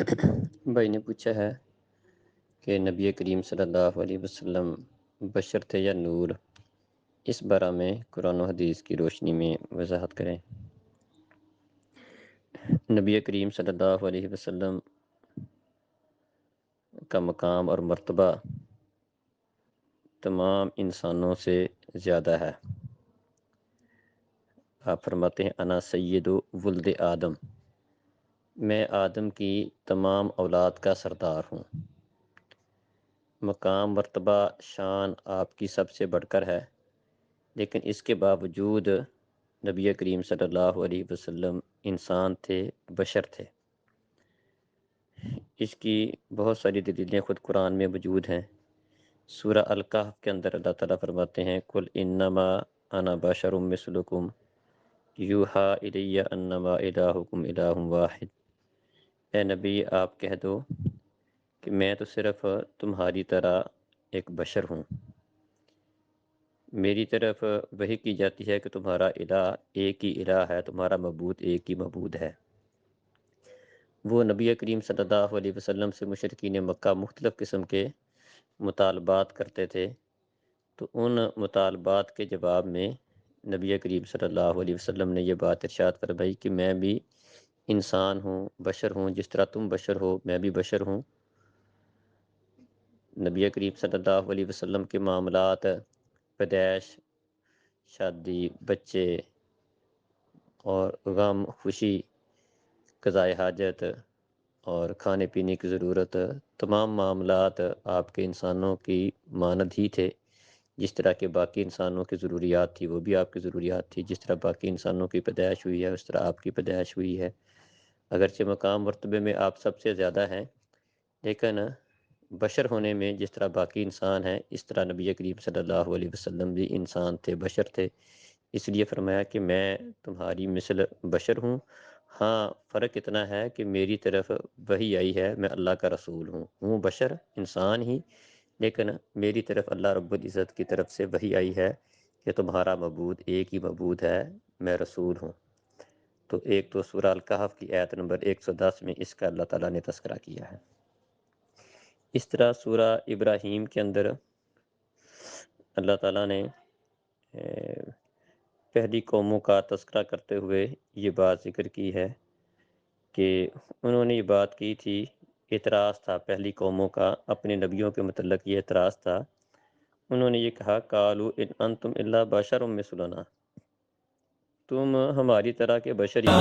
بھائی نے پوچھا ہے کہ نبی کریم صلی اللہ علیہ وسلم بشر تھے یا نور، اس بارے میں قرآن و حدیث کی روشنی میں وضاحت کریں۔ نبی کریم صلی اللہ علیہ وسلم کا مقام اور مرتبہ تمام انسانوں سے زیادہ ہے۔ آپ فرماتے ہیں انا سید ولد آدم، میں آدم کی تمام اولاد کا سردار ہوں۔ مقام، مرتبہ، شان آپ کی سب سے بڑھ کر ہے، لیکن اس کے باوجود نبی کریم صلی اللہ علیہ وسلم انسان تھے، بشر تھے۔ اس کی بہت ساری دلیلیں خود قرآن میں موجود ہیں۔ سورہ الکہف کے اندر اللہ تعالیٰ فرماتے ہیں قل انما انا بشر مثلکم یوحی الی انما الہکم الہ واحد، اے نبی آپ کہہ دو کہ میں تو صرف تمہاری طرح ایک بشر ہوں، میری طرف وحی کی جاتی ہے کہ تمہارا الہ ایک ہی الہ ہے، تمہارا معبود ایک ہی معبود ہے۔ وہ نبی کریم صلی اللہ علیہ وسلم سے مشرکین مکہ مختلف قسم کے مطالبات کرتے تھے، تو ان مطالبات کے جواب میں نبی کریم صلی اللہ علیہ وسلم نے یہ بات ارشاد فرمائی کہ میں بھی انسان ہوں، بشر ہوں، جس طرح تم بشر ہو میں بھی بشر ہوں۔ نبی کریم صلی اللہ علیہ وسلم کے معاملات، پیدائش، شادی، بچے اور غم، خوشی، قضاء حاجت اور کھانے پینے کی ضرورت، تمام معاملات آپ کے انسانوں کی مانند ہی تھے۔ جس طرح کے باقی انسانوں کی ضروریات تھی وہ بھی آپ کی ضروریات تھی، جس طرح باقی انسانوں کی پیدائش ہوئی ہے اس طرح آپ کی پیدائش ہوئی ہے۔ اگرچہ مقام مرتبے میں آپ سب سے زیادہ ہیں، لیکن بشر ہونے میں جس طرح باقی انسان ہیں اس طرح نبی کریم صلی اللہ علیہ وسلم بھی انسان تھے، بشر تھے۔ اس لیے فرمایا کہ میں تمہاری مثل بشر ہوں، ہاں فرق اتنا ہے کہ میری طرف وحی آئی ہے، میں اللہ کا رسول ہوں بشر انسان ہی، لیکن میری طرف اللہ رب العزت کی طرف سے وحی آئی ہے کہ تمہارا معبود ایک ہی معبود ہے، میں رسول ہوں۔ تو ایک تو سورہ الکہف کی آیت نمبر 110 میں اس کا اللہ تعالیٰ نے تذکرہ کیا ہے۔ اس طرح سورہ ابراہیم کے اندر اللہ تعالیٰ نے پہلی قوموں کا تذکرہ کرتے ہوئے یہ بات ذکر کی ہے کہ انہوں نے یہ بات کی تھی، اعتراض تھا پہلی قوموں کا اپنے نبیوں کے متعلق، یہ اعتراض تھا۔ انہوں نے یہ کہا قالوا ان انتم الا بشر مثلنا، تم ہماری طرح کے بشر ہی ہو۔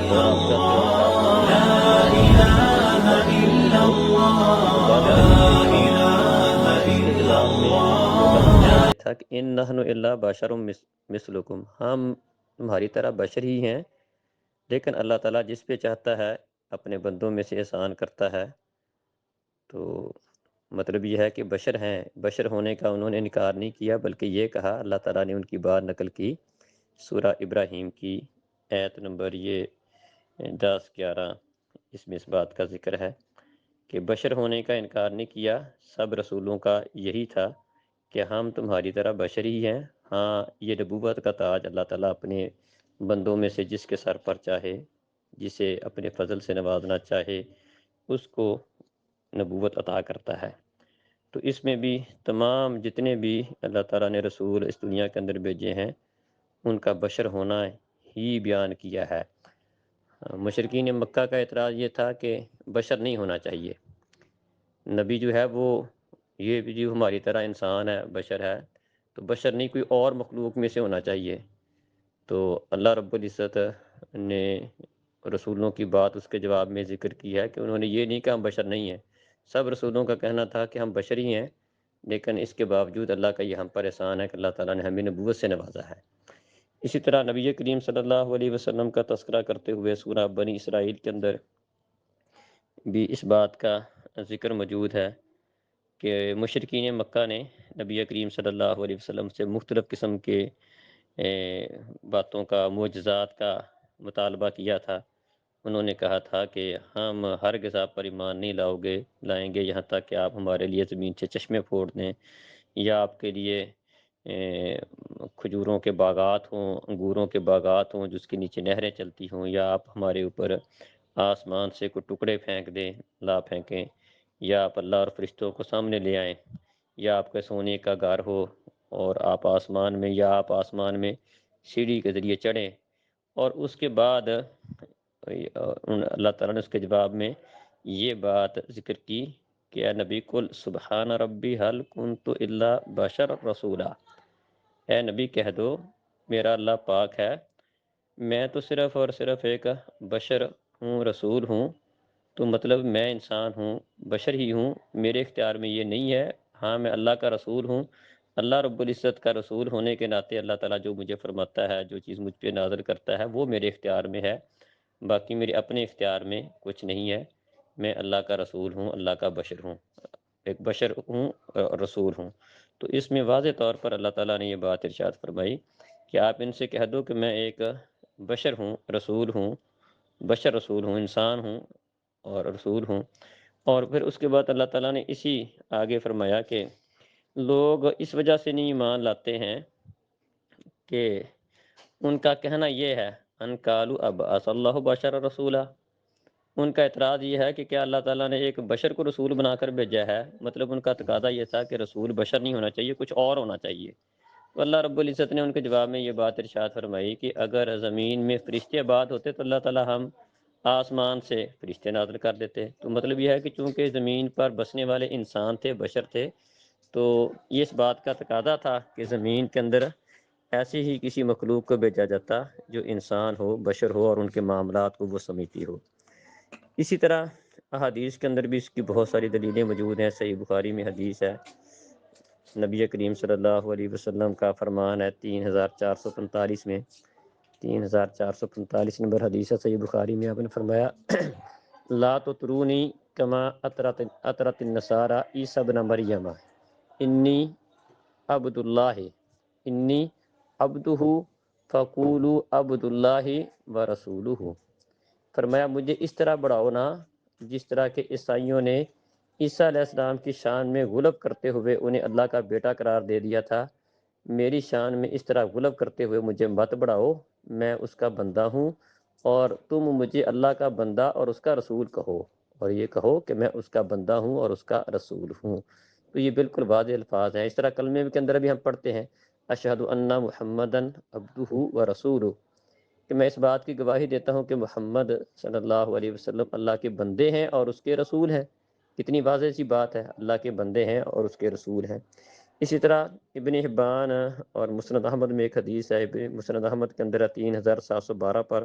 اور آپ جانتے ہو کافروں نے یہ بات کی تو بات کرنی تھی قوم سے، اس کے جواب میں ان کا جواب یہ تھا کہ ان نحن الا بشر مثلکم، ہم تمہاری طرح بشر ہی ہیں، لیکن اللہ تعالیٰ جس پہ چاہتا ہے اپنے بندوں میں سے احسان کرتا ہے۔ تو مطلب یہ ہے کہ بشر ہیں، بشر ہونے کا انہوں نے انکار نہیں کیا، بلکہ یہ کہا، اللہ تعالیٰ نے ان کی بات نقل کی سورہ ابراہیم کی آیت نمبر یہ 10-11، اس میں اس بات کا ذکر ہے کہ بشر ہونے کا انکار نہیں کیا، سب رسولوں کا یہی تھا کہ ہم تمہاری طرح بشر ہی ہیں، ہاں یہ نبوت کا تاج اللہ تعالیٰ اپنے بندوں میں سے جس کے سر پر چاہے، جسے اپنے فضل سے نوازنا چاہے، اس کو نبوت عطا کرتا ہے۔ تو اس میں بھی تمام جتنے بھی اللہ تعالیٰ نے رسول اس دنیا کے اندر بھیجے ہیں ان کا بشر ہونا ہی بیان کیا ہے۔ مشرکین مکہ کا اعتراض یہ تھا کہ بشر نہیں ہونا چاہیے، نبی جو ہے وہ یہ بھی جو ہماری طرح انسان ہے، بشر ہے، تو بشر نہیں کوئی اور مخلوق میں سے ہونا چاہیے۔ تو اللہ رب العزت نے رسولوں کی بات اس کے جواب میں ذکر کی ہے کہ انہوں نے یہ نہیں کہا ہم بشر نہیں ہیں، سب رسولوں کا کہنا تھا کہ ہم بشر ہی ہیں، لیکن اس کے باوجود اللہ کا یہ ہم پر احسان ہے کہ اللہ تعالیٰ نے ہمیں نبوت سے نوازا ہے۔ اسی طرح نبی کریم صلی اللہ علیہ وسلم کا تذکرہ کرتے ہوئے سورہ بنی اسرائیل کے اندر بھی اس بات کا ذکر موجود ہے کہ مشرکین مکہ نے نبی کریم صلی اللہ علیہ وسلم سے مختلف قسم کے باتوں کا، معجزات کا مطالبہ کیا تھا۔ انہوں نے کہا تھا کہ ہم ہرگز آپ پر ایمان نہیں لائیں گے یہاں تک کہ آپ ہمارے لیے زمین سے چشمے پھوڑ دیں، یا آپ کے لیے کھجوروں کے باغات ہوں، انگوروں کے باغات ہوں جس کے نیچے نہریں چلتی ہوں، یا آپ ہمارے اوپر آسمان سے کوئی ٹکڑے پھینک دیں، لا پھینکیں، یا آپ اللہ اور فرشتوں کو سامنے لے آئیں، یا آپ کے سونے کا گھر ہو اور آپ آسمان میں، یا آپ آسمان میں سیڑھی کے ذریعے چڑھیں، اور اس کے بعد اللہ تعالیٰ نے اس کے جواب میں یہ بات ذکر کی کہ اے نبی کل سبحان ربی حل کنت الا بشر رسولا، اے نبی کہہ دو میرا اللہ پاک ہے، میں تو صرف اور صرف ایک بشر ہوں، رسول ہوں، تو مطلب میں انسان ہوں، بشر ہی ہوں، میرے اختیار میں یہ نہیں ہے۔ ہاں میں اللہ کا رسول ہوں، اللہ رب العزت کا رسول ہونے کے ناطے اللہ تعالیٰ جو مجھے فرماتا ہے، جو چیز مجھ پہ نازل کرتا ہے، وہ میرے اختیار میں ہے، باقی میرے اپنے اختیار میں کچھ نہیں ہے۔ میں اللہ کا رسول ہوں، اللہ کا بشر ہوں، ایک بشر ہوں اور رسول ہوں۔ تو اس میں واضح طور پر اللہ تعالیٰ نے یہ بات ارشاد فرمائی کہ آپ ان سے کہہ دو کہ میں ایک بشر ہوں، رسول ہوں، بشر رسول ہوں، انسان ہوں اور رسول ہوں۔ اور پھر اس کے بعد اللہ تعالیٰ نے اسی آگے فرمایا کہ لوگ اس وجہ سے نہیں ایمان لاتے ہیں کہ ان کا کہنا یہ ہے ان قالوا ابعث اللہ بشر رسولا، ان کا اعتراض یہ ہے کہ کیا اللہ تعالیٰ نے ایک بشر کو رسول بنا کر بھیجا ہے؟ مطلب ان کا تقاضا یہ تھا کہ رسول بشر نہیں ہونا چاہیے، کچھ اور ہونا چاہیے۔ تو اللہ رب العزت نے ان کے جواب میں یہ بات ارشاد فرمائی کہ اگر زمین میں فرشتے آباد ہوتے تو اللہ تعالیٰ ہم آسمان سے فرشتے نازل کر دیتے۔ تو مطلب یہ ہے کہ چونکہ زمین پر بسنے والے انسان تھے، بشر تھے، تو یہ اس بات کا تقاضا تھا کہ زمین کے اندر ایسی ہی کسی مخلوق کو بھیجا جاتا جو انسان ہو، بشر ہو، اور ان کے معاملات کو وہ سمجھتی ہو۔ اسی طرح احادیث کے اندر بھی اس کی بہت ساری دلیلیں موجود ہیں۔ صحیح بخاری میں حدیث ہے، نبی کریم صلی اللہ علیہ وسلم کا فرمان ہے 3445 میں، 3445 نمبر حدیث ہے صحیح بخاری میں، آپ نے فرمایا لا تطرونی کما اطرت النصارى عیسی ابن مریم انی عبد اللہ انی عبدہ فقولوا عبد اللہ ورسولہ، فرمایا مجھے اس طرح بڑھاؤ نا جس طرح کہ عیسائیوں نے عیسیٰ علیہ السلام کی شان میں غلب کرتے ہوئے انہیں اللہ کا بیٹا قرار دے دیا تھا، میری شان میں اس طرح غلب کرتے ہوئے مجھے مت بڑھاؤ، میں اس کا بندہ ہوں، اور تم مجھے اللہ کا بندہ اور اس کا رسول کہو، اور یہ کہو کہ میں اس کا بندہ ہوں اور اس کا رسول ہوں۔ تو یہ بالکل واضح الفاظ ہیں۔ اس طرح کلمے کے اندر بھی ہم پڑھتے ہیں اشہد ان محمدن عبدہ و رسولہ، کہ میں اس بات کی گواہی دیتا ہوں کہ محمد صلی اللہ علیہ وسلم اللہ کے بندے ہیں اور اس کے رسول ہیں۔ کتنی واضح سی بات ہے، اللہ کے بندے ہیں اور اس کے رسول ہیں۔ اسی طرح ابن حبان اور مسند احمد میں ایک حدیث ہے، مسند احمد کے اندر ہے 3712 پر،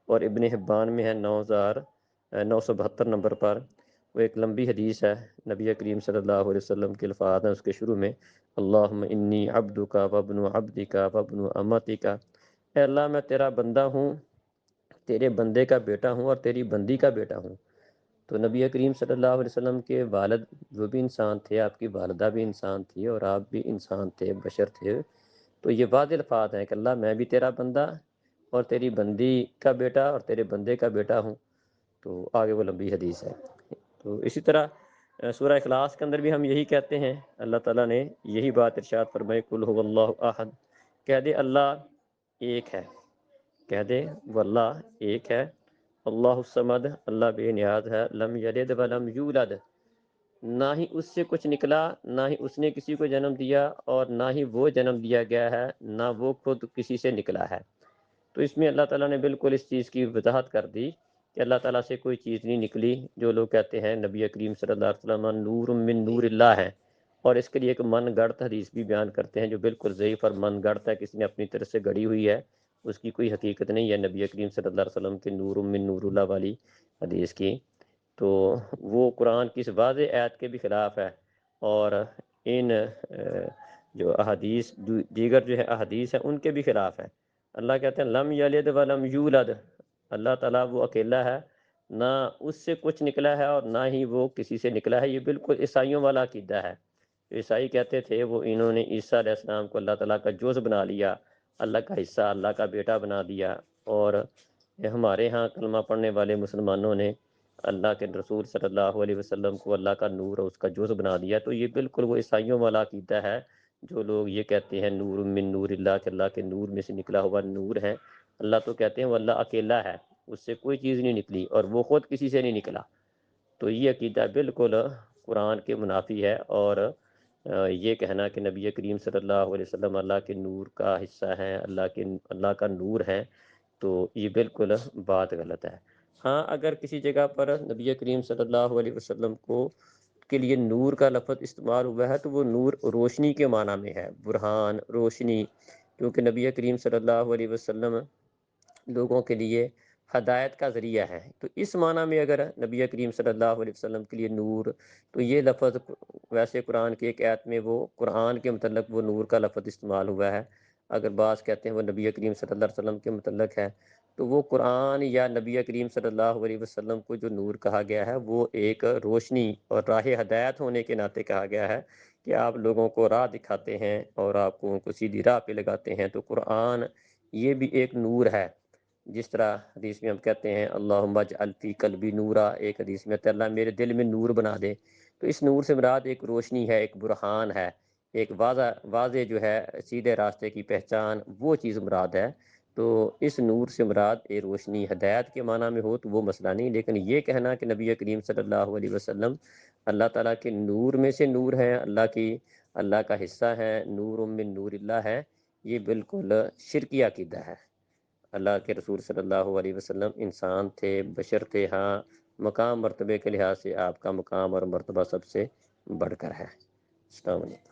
اور ابن حبان میں ہے 972 نمبر پر۔ وہ ایک لمبی حدیث ہے، نبی کریم صلی اللہ علیہ وسلم کے الفاظ ہیں اس کے شروع میں اللہم انی عبدک وابن عبدک وابن امتک، اے اللہ میں تیرا بندہ ہوں، تیرے بندے کا بیٹا ہوں اور تیری بندی کا بیٹا ہوں۔ تو نبی کریم صلی اللہ علیہ وسلم کے والد وہ بھی انسان تھے، آپ کی والدہ بھی انسان تھی، اور آپ بھی انسان تھے، بشر تھے۔ تو یہ واضح الفاظ ہیں کہ اللہ میں بھی تیرا بندہ اور تیری بندی کا بیٹا اور تیرے بندے کا بیٹا ہوں۔ تو آگے وہ لمبی حدیث ہے۔ تو اسی طرح سورہ اخلاص کے اندر بھی ہم یہی کہتے ہیں، اللہ تعالیٰ نے یہی بات ارشاد فرمائی قل هو اللہ احد، کہہ دے اللہ ایک ہے، کہہ دے وہ اللہ ایک ہے، اللہ الصمد، اللہ بے نیاز ہے، لم یلد ولم یولد، نہ ہی اس سے کچھ نکلا، نہ ہی اس نے کسی کو جنم دیا، اور نہ ہی وہ جنم دیا گیا ہے، نہ وہ خود کسی سے نکلا ہے۔ تو اس میں اللہ تعالیٰ نے بالکل اس چیز کی وضاحت کر دی کہ اللہ تعالیٰ سے کوئی چیز نہیں نکلی۔ جو لوگ کہتے ہیں نبی کریم صلی اللہ علیہ وسلم نور من نور اللہ ہے، اور اس کے لیے ایک من گڑت حدیث بھی بیان کرتے ہیں جو بالکل ضعیف اور من گڑت ہے، کسی نے اپنی طرف سے گڑی ہوئی ہے، اس کی کوئی حقیقت نہیں ہے نبی کریم صلی اللہ علیہ وسلم کے نور من نور اللہ والی حدیث کی۔ تو وہ قرآن کی اس واضح آیت کے بھی خلاف ہے، اور ان جو احادیث دیگر جو ہے احادیث ہیں ان کے بھی خلاف ہے۔ اللہ کہتے ہیں لم یلد ولم یولد، اللہ تعالیٰ وہ اکیلا ہے، نہ اس سے کچھ نکلا ہے اور نہ ہی وہ کسی سے نکلا ہے۔ یہ بالکل عیسائیوں والا عقیدہ ہے۔ عیسائی کہتے تھے وہ انہوں نے عیسیٰ علیہ السلام کو اللہ تعالیٰ کا جز بنا لیا، اللہ کا حصہ، اللہ کا بیٹا بنا دیا، اور ہمارے ہاں کلمہ پڑھنے والے مسلمانوں نے اللہ کے رسول صلی اللہ علیہ وسلم کو اللہ کا نور اور اس کا جز بنا دیا۔ تو یہ بالکل وہ عیسائیوں والا عقیدہ ہے، جو لوگ یہ کہتے ہیں نور من نور اللہ، کہ اللہ کے نور میں سے نکلا ہوا نور ہے۔ اللہ تو کہتے ہیں وہ اللہ اکیلا ہے، اس سے کوئی چیز نہیں نکلی اور وہ خود کسی سے نہیں نکلا۔ تو یہ عقیدہ بالکل قرآن کے منافی ہے، اور یہ کہنا کہ نبی کریم صلی اللہ علیہ وسلم اللہ کے نور کا حصہ ہیں، اللہ کا نور ہے، تو یہ بالکل بات غلط ہے۔ ہاں اگر کسی جگہ پر نبی کریم صلی اللہ علیہ وسلم کو کے لیے نور کا لفظ استعمال ہوا ہے تو وہ نور روشنی کے معنی میں ہے، برہان، روشنی، کیونکہ نبی کریم صلی اللہ علیہ وسلم لوگوں کے لیے ہدایت کا ذریعہ ہے، تو اس معنی میں اگر نبی کریم صلی اللہ علیہ وسلم کے لیے نور، تو یہ لفظ ویسے قرآن کی ایک آیت میں وہ قرآن کے متعلق وہ نور کا لفظ استعمال ہوا ہے، اگر بعض کہتے ہیں وہ نبی کریم صلی اللہ علیہ وسلم کے متعلق ہے، تو وہ قرآن یا نبی کریم صلی اللہ علیہ وسلم کو جو نور کہا گیا ہے وہ ایک روشنی اور راہ ہدایت ہونے کے ناطے کہا گیا ہے کہ آپ لوگوں کو راہ دکھاتے ہیں اور آپ کو سیدھی راہ پہ لگاتے ہیں، تو قرآن یہ بھی ایک نور ہے۔ جس طرح حدیث میں ہم کہتے ہیں اللہم اجعل فی قلبی نورا، ایک حدیث میں اللہ میرے دل میں نور بنا دے، تو اس نور سے مراد ایک روشنی ہے، ایک برہان ہے، ایک واضح جو ہے سیدھے راستے کی پہچان، وہ چیز مراد ہے۔ تو اس نور سے مراد ایک روشنی ہدایت کے معنی میں ہو تو وہ مسئلہ نہیں، لیکن یہ کہنا کہ نبی کریم صلی اللہ علیہ وسلم اللہ تعالیٰ کے نور میں سے نور ہیں، اللہ کا حصہ ہیں، نور من نور اللہ ہے، یہ بالکل شرکی عقیدہ ہے۔ اللہ کے رسول صلی اللہ علیہ وسلم انسان تھے، بشر تھے، ہاں مقام مرتبے کے لحاظ سے آپ کا مقام اور مرتبہ سب سے بڑھ کر ہے۔ السلام علیکم۔